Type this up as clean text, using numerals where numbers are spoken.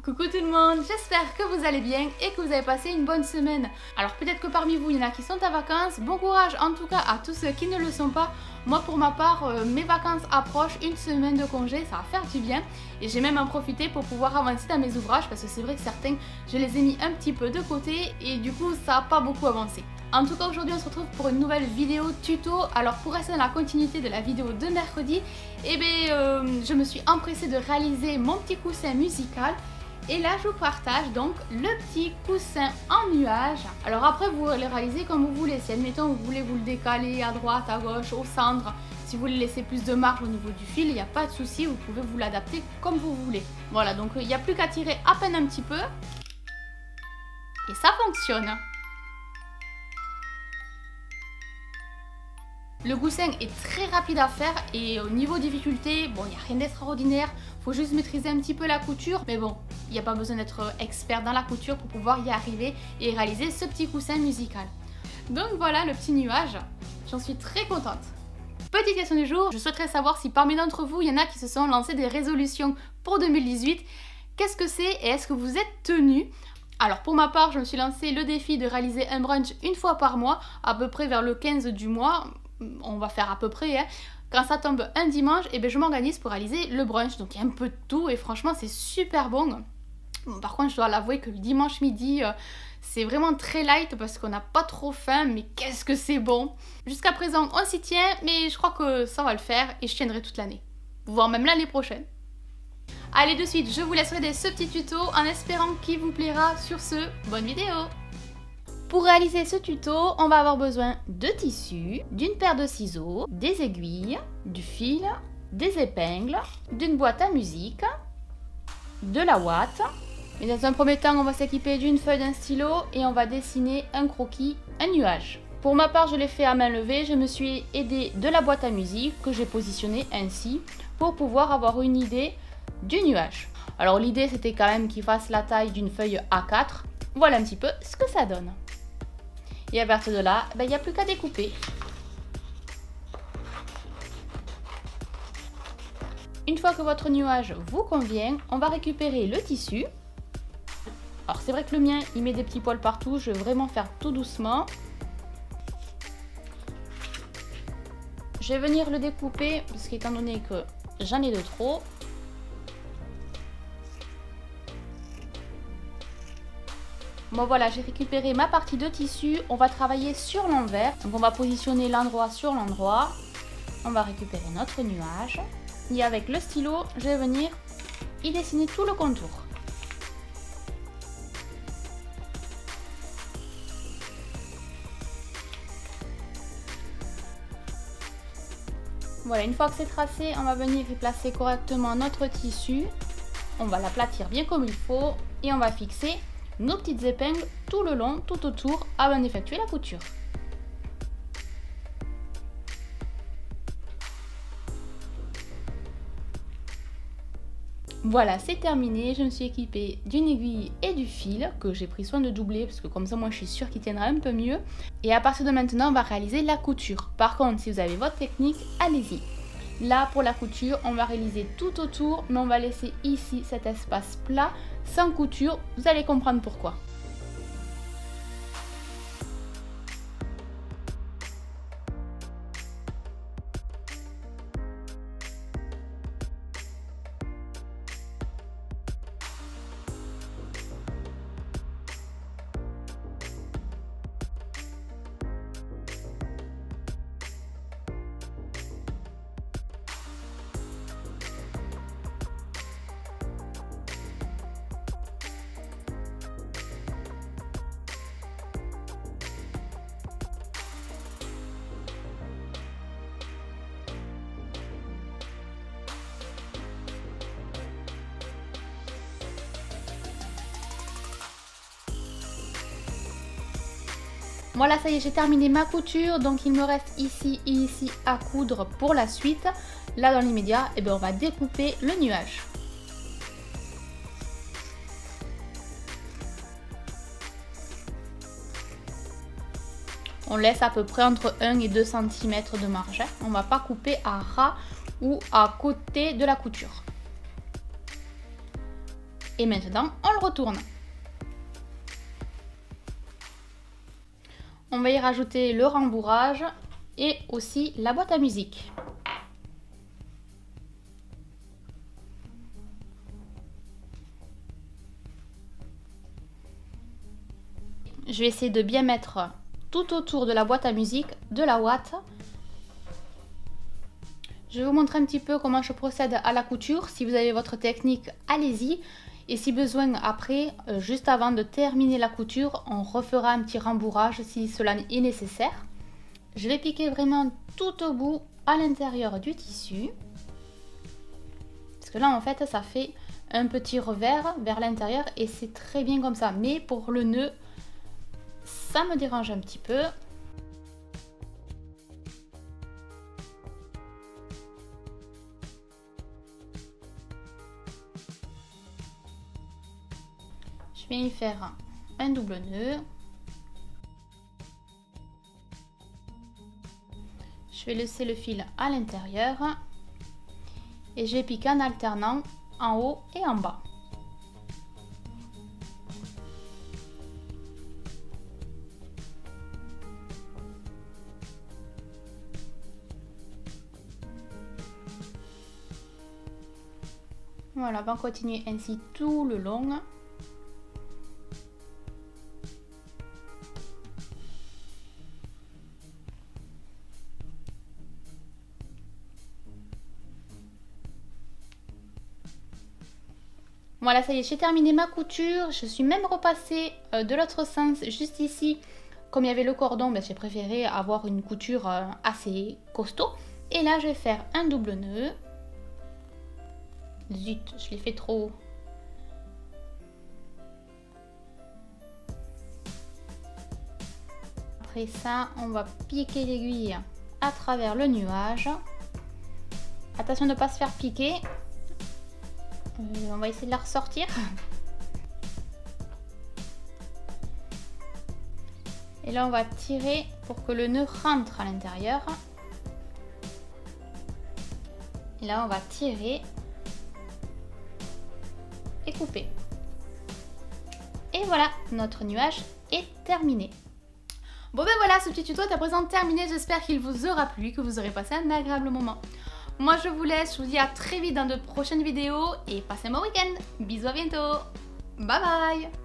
Coucou tout le monde, j'espère que vous allez bien et que vous avez passé une bonne semaine. Alors peut-être que parmi vous il y en a qui sont en vacances, bon courage en tout cas à tous ceux qui ne le sont pas. Moi pour ma part, mes vacances approchent, une semaine de congé, ça va faire du bien. Et j'ai même en profité pour pouvoir avancer dans mes ouvrages parce que c'est vrai que certains, je les ai mis un petit peu de côté et du coup ça n'a pas beaucoup avancé. En tout cas aujourd'hui on se retrouve pour une nouvelle vidéo tuto. Alors pour rester dans la continuité de la vidéo de mercredi, je me suis empressée de réaliser mon petit coussin musical. Et là je vous partage donc le petit coussin en nuage. Alors après vous le réalisez comme vous voulez. Si admettons vous voulez vous le décaler à droite, à gauche, au centre, si vous voulez laisser plus de marge au niveau du fil, il n'y a pas de souci, vous pouvez vous l'adapter comme vous voulez. Voilà, donc il n'y a plus qu'à tirer à peine un petit peu. Et ça fonctionne. Le coussin est très rapide à faire et au niveau difficulté, bon, il n'y a rien d'extraordinaire, faut juste maîtriser un petit peu la couture, mais bon, il n'y a pas besoin d'être expert dans la couture pour pouvoir y arriver et réaliser ce petit coussin musical. Donc voilà le petit nuage, j'en suis très contente. Petite question du jour, je souhaiterais savoir si parmi d'entre vous, il y en a qui se sont lancés des résolutions pour 2018. Qu'est-ce que c'est et est-ce que vous êtes tenus? Alors pour ma part, je me suis lancé le défi de réaliser un brunch une fois par mois, à peu près vers le 15 du mois. On va faire à peu près, hein. Quand ça tombe un dimanche, je m'organise pour réaliser le brunch. Donc il y a un peu de tout et franchement c'est super bon. Bon, par contre je dois l'avouer que le dimanche midi c'est vraiment très light parce qu'on n'a pas trop faim, mais qu'est-ce que c'est bon. Jusqu'à présent on s'y tient, mais je crois que ça va le faire et je tiendrai toute l'année, voire même l'année prochaine. Allez, de suite je vous laisse regarder ce petit tuto en espérant qu'il vous plaira. Sur ce, bonne vidéo. Pour réaliser ce tuto, on va avoir besoin de tissu, d'une paire de ciseaux, des aiguilles, du fil, des épingles, d'une boîte à musique, de la ouate. Et dans un premier temps, on va s'équiper d'une feuille, d'un stylo et on va dessiner un croquis, un nuage. Pour ma part, je l'ai fait à main levée, je me suis aidée de la boîte à musique que j'ai positionnée ainsi pour pouvoir avoir une idée du nuage. Alors l'idée c'était quand même qu'il fasse la taille d'une feuille A4. Voilà un petit peu ce que ça donne. Et à partir de là, il n'y a plus qu'à découper. Une fois que votre nuage vous convient, on va récupérer le tissu. Alors c'est vrai que le mien, il met des petits poils partout, je vais vraiment faire tout doucement. Je vais venir le découper, parce qu'étant donné que j'en ai de trop, bon voilà, j'ai récupéré ma partie de tissu, on va travailler sur l'envers. Donc on va positionner l'endroit sur l'endroit. On va récupérer notre nuage. Et avec le stylo, je vais venir y dessiner tout le contour. Voilà, une fois que c'est tracé, on va venir y placer correctement notre tissu. On va l'aplatir bien comme il faut et on va fixer nos petites épingles tout le long, tout autour, avant d'effectuer la couture. Voilà, c'est terminé. Je me suis équipée d'une aiguille et du fil que j'ai pris soin de doubler parce que comme ça moi je suis sûre qu'il tiendra un peu mieux. Et à partir de maintenant on va réaliser la couture. Par contre si vous avez votre technique, allez-y. Là pour la couture on va réaliser tout autour, mais on va laisser ici cet espace plat sans couture, vous allez comprendre pourquoi. Voilà, ça y est, j'ai terminé ma couture, donc il me reste ici et ici à coudre pour la suite. Là, dans l'immédiat, on va découper le nuage. On laisse à peu près entre 1 et 2 cm de marge. On ne va pas couper à ras ou à côté de la couture. Et maintenant, on le retourne. On va y rajouter le rembourrage et aussi la boîte à musique. Je vais essayer de bien mettre tout autour de la boîte à musique de la ouate. Je vais vous montrer un petit peu comment je procède à la couture. Si vous avez votre technique, allez-y. Et si besoin, après, juste avant de terminer la couture, on refera un petit rembourrage si cela est nécessaire. Je vais piquer vraiment tout au bout à l'intérieur du tissu. Parce que là, en fait, ça fait un petit revers vers l'intérieur et c'est très bien comme ça. Mais pour le nœud, ça me dérange un petit peu. Je vais y faire un double nœud. Je vais laisser le fil à l'intérieur et je vais piquer en alternant en haut et en bas. Voilà, on va continuer ainsi tout le long. Voilà, ça y est, j'ai terminé ma couture. Je suis même repassée de l'autre sens, juste ici. Comme il y avait le cordon, ben, j'ai préféré avoir une couture assez costaud. Et là, je vais faire un double nœud. Zut, je l'ai fait trop haut. Après ça, on va piquer l'aiguille à travers le nuage. Attention de ne pas se faire piquer. On va essayer de la ressortir. Et là, on va tirer pour que le nœud rentre à l'intérieur. Et là, on va tirer et couper. Et voilà, notre nuage est terminé. Bon ben voilà, ce petit tuto est à présent terminé. J'espère qu'il vous aura plu, que vous aurez passé un agréable moment. Moi je vous laisse, je vous dis à très vite dans de prochaines vidéos et passez un bon week-end. Bisous, à bientôt. Bye bye.